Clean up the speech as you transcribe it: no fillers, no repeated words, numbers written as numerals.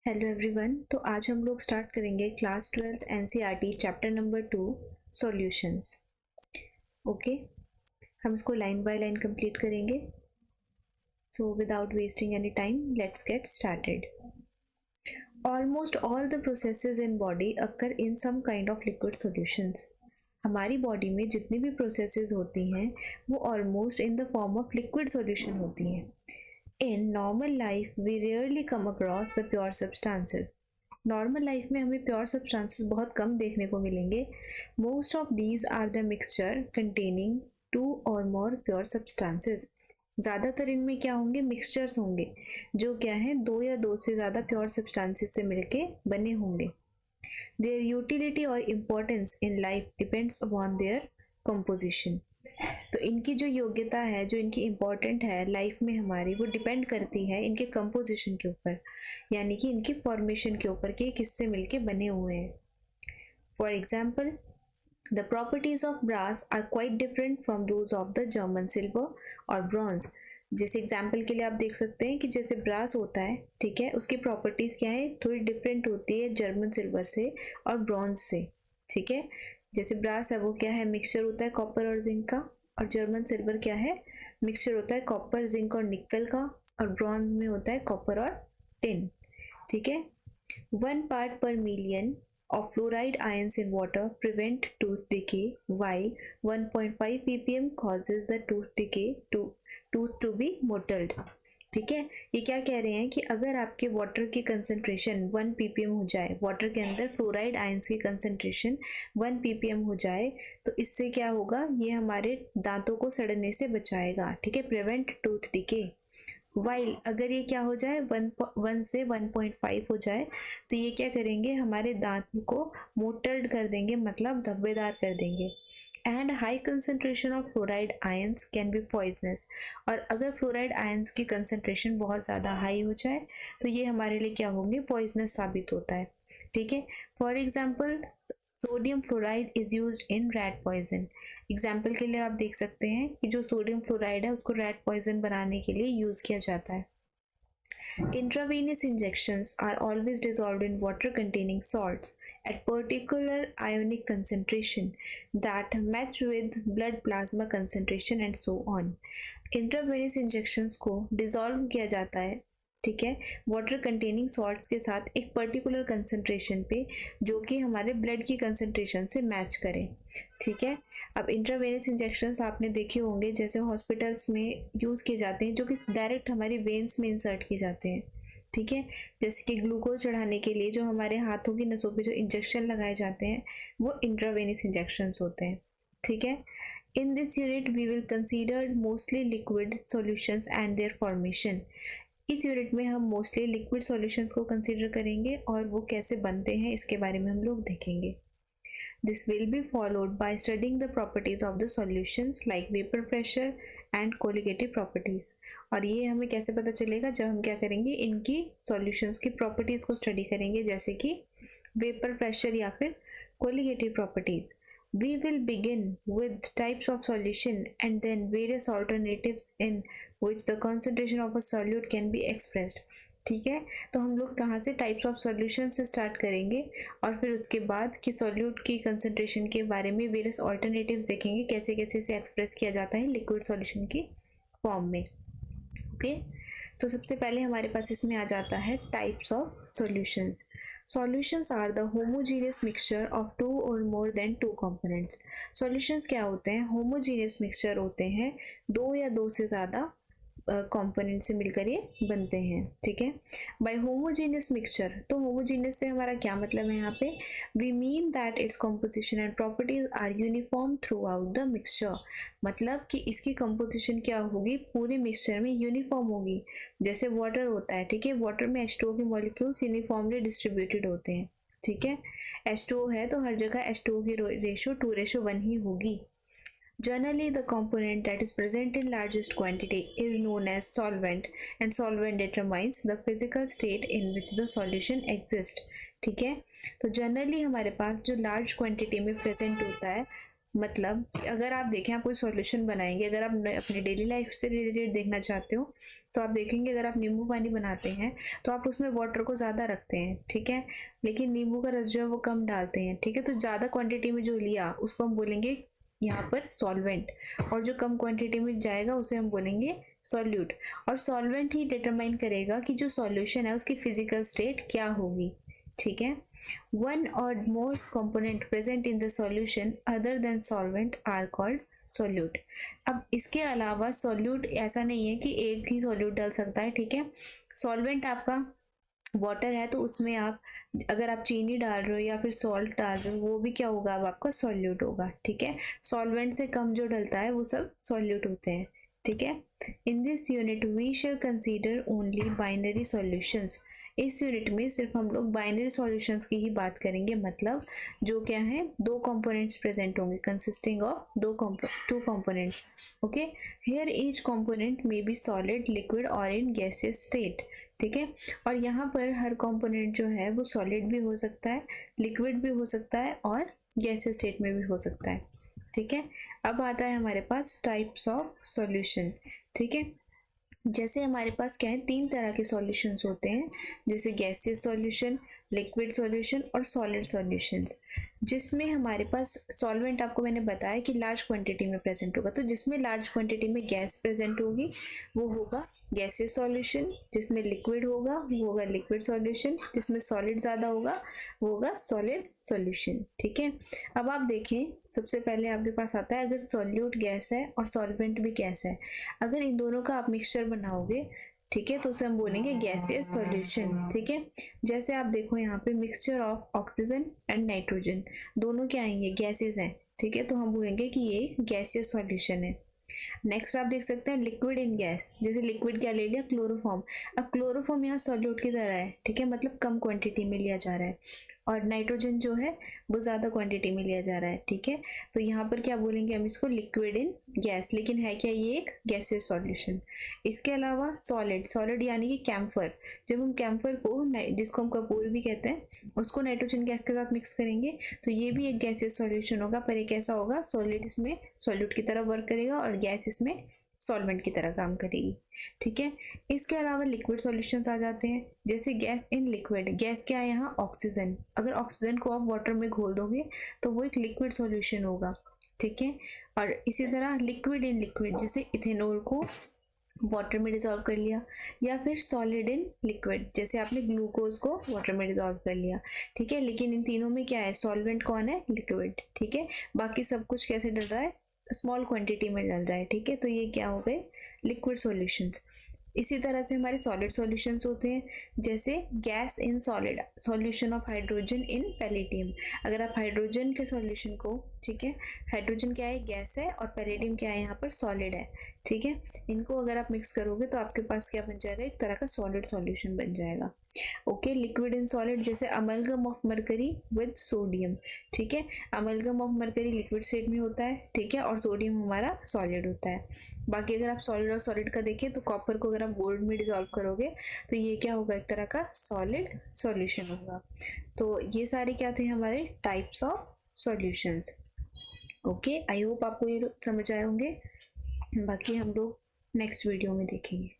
Hello everyone. तो आज हम लोग स्टार्ट करेंगे class 12th NCERT chapter number 2 solutions. Okay, हम इसको लाइन बाय लाइन कंप्लीट करेंगे। So without wasting any time let's get started. Almost all the processes in body occur in some kind of liquid solutions. हमारी body में जितनी भी processes होती हैं वो almost in the form of liquid solution होती हैं। In normal life, we rarely come across the pure substances. Normal life में हमें प्योर सब्सटेंसेस बहुत कम देखने को मिलेंगे। Most of these are the mixture containing 2 और मोर प्योर सब्सटेंसेस। ज़्यादातर इनमें क्या होंगे, मिक्सचर्स होंगे जो क्या है 2 या 2 से ज़्यादा प्योर सब्सटेंसेस से मिलके बने होंगे। देयर यूटिलिटी और importance in life depends upon their composition. तो इनकी जो योग्यता है, जो इनकी इम्पोर्टेंट है लाइफ में हमारी, वो डिपेंड करती है इनके कंपोजिशन के ऊपर, यानी कि इनकी फॉर्मेशन के ऊपर कि किससे मिलके बने हुए हैं। For example, the properties of brass are quite different from those of the German silver और ब्रॉन्ज। जैसे एग्जाम्पल के लिए आप देख सकते हैं कि जैसे ब्रास होता है, ठीक है, उसकी प्रॉपर्टीज क्या है, थोड़ी डिफरेंट होती है जर्मन सिल्वर से और ब्रॉन्ज से। ठीक है, जैसे ब्रास है वो क्या है, मिक्सचर होता है कॉपर और जिंक का, और जर्मन सिल्वर क्या है, मिक्सचर होता है कॉपर, जिंक और निकल का, और ब्रॉन्ज में होता है कॉपर और टिन। ठीक है, 1 part per million of fluoride ions in water prevent tooth decay, while 1.5 ppm causes the tooth to be mottled. ठीक है, ये क्या कह रहे हैं कि अगर आपके वाटर की कंसंट्रेशन 1 ppm हो जाए, वाटर के अंदर फ्लोराइड आयंस की कंसंट्रेशन 1 ppm हो जाए, तो इससे क्या होगा, ये हमारे दांतों को सड़ने से बचाएगा। ठीक है, प्रिवेंट टूथ डिके। वाइल अगर ये क्या हो जाए 1 से 1.5 हो जाए, तो ये क्या करेंगे, हमारे दांत को मोटल्ड कर देंगे, मतलब धब्बेदार कर देंगे। And high concentration of fluoride ions can be poisonous. और अगर फ्लोराइड आयंस की कंसंट्रेशन बहुत ज़्यादा हाई हो जाए तो ये हमारे लिए क्या होंगे, पॉइजनस साबित होता है। ठीक है, for example sodium fluoride is used in rat poison. Example के लिए आप देख सकते हैं कि जो सोडियम फ्लोराइड है उसको रैट पॉइजन बनाने के लिए यूज़ किया जाता है। Intravenous injections are always dissolved in water containing salts at particular ionic concentration that match with blood plasma concentration and so on. Intravenous injections को dissolve किया जाता है, ठीक है, वाटर कंटेनिंग सॉल्ट्स के साथ एक पर्टिकुलर कंसंट्रेशन पे, जो कि हमारे ब्लड की कंसंट्रेशन से मैच करें। ठीक है, अब इंट्रावेनस इंजेक्शंस आपने देखे होंगे, जैसे हॉस्पिटल्स में यूज़ किए जाते हैं, जो कि डायरेक्ट हमारी वेन्स में इंसर्ट किए जाते हैं। ठीक है, जैसे कि ग्लूकोज चढ़ाने के लिए जो हमारे हाथों की नसों पे जो इंजेक्शन लगाए जाते हैं वो इंट्रावेनस इंजेक्शंस होते हैं। ठीक है, in this unit we will consider mostly liquid solutions and their formation. इस यूनिट में हम मोस्टली लिक्विड सॉल्यूशंस को कंसीडर करेंगे और वो कैसे बनते हैं इसके बारे में हम लोग देखेंगे। This will be followed by studying the properties of the solutions like vapour pressure and colligative properties. और ये हमें कैसे पता चलेगा, जब हम क्या करेंगे, इनकी सॉल्यूशंस की प्रॉपर्टीज को स्टडी करेंगे, जैसे कि वेपर प्रेशर या फिर colligative properties. We will begin with types of solution and then various alternatives in which the concentration of a solute can be expressed. ठीक है, तो हम लोग कहाँ से टाइप्स ऑफ सॉल्यूशन से स्टार्ट करेंगे और फिर उसके बाद कि सॉल्यूट की कंसंट्रेशन के बारे में वेरियस ऑल्टरनेटिव्स देखेंगे, कैसे कैसे इसे एक्सप्रेस किया जाता है लिक्विड सॉल्यूशन की फॉर्म में। ओके, तो सबसे पहले हमारे पास इसमें आ जाता है types of solutions. Solutions are the homogeneous mixture of 2 or more than 2 components. Solutions क्या होते हैं, homogeneous mixture होते हैं, 2 या 2 से ज़्यादा कंपोनेंट से मिलकर ये बनते हैं। ठीक है, बाय होमोजेनियस मिक्सचर, तो होमोजेनियस से हमारा क्या मतलब है यहाँ पे, we mean that its composition and properties are uniform throughout the mixture. मतलब कि इसकी कंपोजिशन क्या होगी, पूरे मिक्सचर में यूनिफॉर्म होगी। जैसे वाटर होता है, ठीक है, वाटर में H2O के मॉलिक्यूल्स यूनिफॉर्मली डिस्ट्रीब्यूटेड होते हैं। ठीक है, H2O है तो हर जगह H2O की रेशो 2:1 ही होगी। Generally, the component that is present in largest quantity is known as solvent, and solvent determines the physical state in which the solution exists. ठीक है, तो जनरली हमारे पास जो लार्ज क्वांटिटी में प्रेजेंट होता है मतलब अगर आप देखें, आप कोई सॉल्यूशन बनाएंगे, अगर आप अपनी डेली लाइफ से रिलेटेड देखना चाहते हो तो आप देखेंगे अगर आप नींबू पानी बनाते हैं तो आप उसमें वाटर को ज़्यादा रखते हैं, ठीक है, लेकिन नींबू का रस जो है वो कम डालते हैं, ठीक है। तो ज़्यादा क्वांटिटी में जो लिया उसको हम बोलेंगे यहाँ पर सॉल्वेंट, और जो कम क्वांटिटी में जाएगा उसे हम बोलेंगे सॉल्यूट। और सॉल्वेंट ही डिटरमाइन करेगा कि जो सॉल्यूशन है उसकी फिजिकल स्टेट क्या होगी, ठीक है। One or more component present in the solution other than solvent are called solute. अब इसके अलावा सॉल्यूट ऐसा नहीं है कि एक ही सॉल्यूट डाल सकता है, ठीक है। सॉल्वेंट आपका वाटर है तो उसमें आप अगर आप चीनी डाल रहे हो या फिर सॉल्ट डाल रहे हो वो भी क्या होगा, अब आपका सॉल्यूट होगा, ठीक है। सॉल्वेंट से कम जो डलता है वो सब सॉल्यूट होते हैं, ठीक है। In this unit we shall consider only binary solutions. इस यूनिट में सिर्फ हम लोग बाइनरी सॉल्यूशंस की ही बात करेंगे, मतलब जो क्या है, दो कंपोनेंट्स प्रेजेंट होंगे consisting of two components, okay. Hear each component may be solid, liquid और इन गैसियस स्टेट, ठीक है। और यहाँ पर हर कंपोनेंट जो है वो सॉलिड भी हो सकता है, लिक्विड भी हो सकता है और गैसियस स्टेट में भी हो सकता है, ठीक है। अब आता है हमारे पास टाइप्स ऑफ सॉल्यूशन, ठीक है। जैसे हमारे पास क्या है, तीन तरह के सॉल्यूशंस होते हैं, जैसे गैसियस सॉल्यूशन, लिक्विड सॉल्यूशन और सॉलिड सॉल्यूशंस। जिसमें हमारे पास सॉल्वेंट आपको मैंने बताया कि लार्ज क्वांटिटी में प्रेजेंट होगा, तो जिसमें लार्ज क्वांटिटी में गैस प्रेजेंट होगी वो होगा गैसियस सॉल्यूशन, जिसमें लिक्विड होगा वो होगा लिक्विड सॉल्यूशन, जिसमें सॉलिड ज़्यादा होगा वो होगा सॉलिड सॉल्यूशन, ठीक है। अब आप देखें, सबसे पहले आपके पास आता है अगर सॉल्यूट गैस है और सॉल्वेंट भी गैस है, अगर इन दोनों का आप मिक्सचर बनाओगे, ठीक है, तो उसे हम बोलेंगे गैसियस सॉल्यूशन, ठीक है। जैसे आप देखो यहाँ पे mixture of oxygen and nitrogen, दोनों क्या हैं, ये गैसेस हैं, ठीक है, तो हम बोलेंगे कि ये गैसियस सॉल्यूशन है। नेक्स्ट आप देख सकते हैं लिक्विड इन गैस, जैसे लिक्विड क्या ले लिया, क्लोरोफॉर्म। अब क्लोरोफॉर्म यहाँ सॉल्यूट की तरह है, ठीक है, मतलब कम क्वांटिटी में लिया जा रहा है, और नाइट्रोजन जो है वो ज़्यादा क्वांटिटी में लिया जा रहा है, ठीक है। तो यहाँ पर क्या बोलेंगे हम इसको, लिक्विड इन गैस, लेकिन है क्या ये एक गैसियस सॉल्यूशन। इसके अलावा सॉलिड, सॉलिड यानी कि कैम्फर, जब हम कैम्फर को, जिसको हम कपूर भी कहते हैं, उसको नाइट्रोजन गैस के साथ मिक्स करेंगे तो ये भी एक गैसियस सॉल्यूशन होगा, पर एक ऐसा होगा सॉलिड इसमें सॉल्यूट की तरह वर्क करेगा और गैस इसमें सॉल्वेंट की तरह काम करेगी, ठीक है। इसके अलावा लिक्विड सॉल्यूशंस आ जाते हैं, जैसे गैस इन लिक्विड, गैस क्या है यहाँ, ऑक्सीजन। अगर ऑक्सीजन को आप वाटर में घोल दोगे तो वो एक लिक्विड सॉल्यूशन होगा, ठीक है। और इसी तरह लिक्विड इन लिक्विड, जैसे इथेनॉल को वाटर में डिजॉल्व कर लिया, या फिर सॉलिड इन लिक्विड, जैसे आपने ग्लूकोज को वाटर में डिजॉल्व कर लिया, ठीक है। लेकिन इन तीनों में क्या है, सॉल्वेंट कौन है, लिक्विड, ठीक है। बाकी सब कुछ कैसे डल रहा है, स्मॉल क्वांटिटी में डल रहा है, ठीक है। तो ये क्या हो गए, लिक्विड सॉल्यूशंस। इसी तरह से हमारे सॉलिड सॉल्यूशंस होते हैं, जैसे gas in solid, solution of hydrogen in palladium. अगर आप हाइड्रोजन के सॉल्यूशन को, ठीक है, हाइड्रोजन क्या है, गैस है, और पैलेडियम क्या है, यहाँ पर सॉलिड है, ठीक है। इनको अगर आप मिक्स करोगे तो आपके पास क्या बन जाएगा, एक तरह का सॉलिड सॉल्यूशन बन जाएगा, ओके। लिक्विड इन सॉलिड, जैसे amalgam of mercury with sodium, ठीक है। Amalgam of mercury liquid state में होता है, ठीक है, और सोडियम हमारा सॉलिड होता है। बाकी अगर आप सॉलिड और सॉलिड का देखें तो कॉपर को अगर आप गोल्ड में डिजॉल्व करोगे तो ये क्या होगा, एक तरह का सॉलिड सॉल्यूशन होगा। तो ये सारे क्या थे हमारे types of solutions, okay. I hope आपको ये समझ आए होंगे, बाकी हम लोग नेक्स्ट वीडियो में देखेंगे।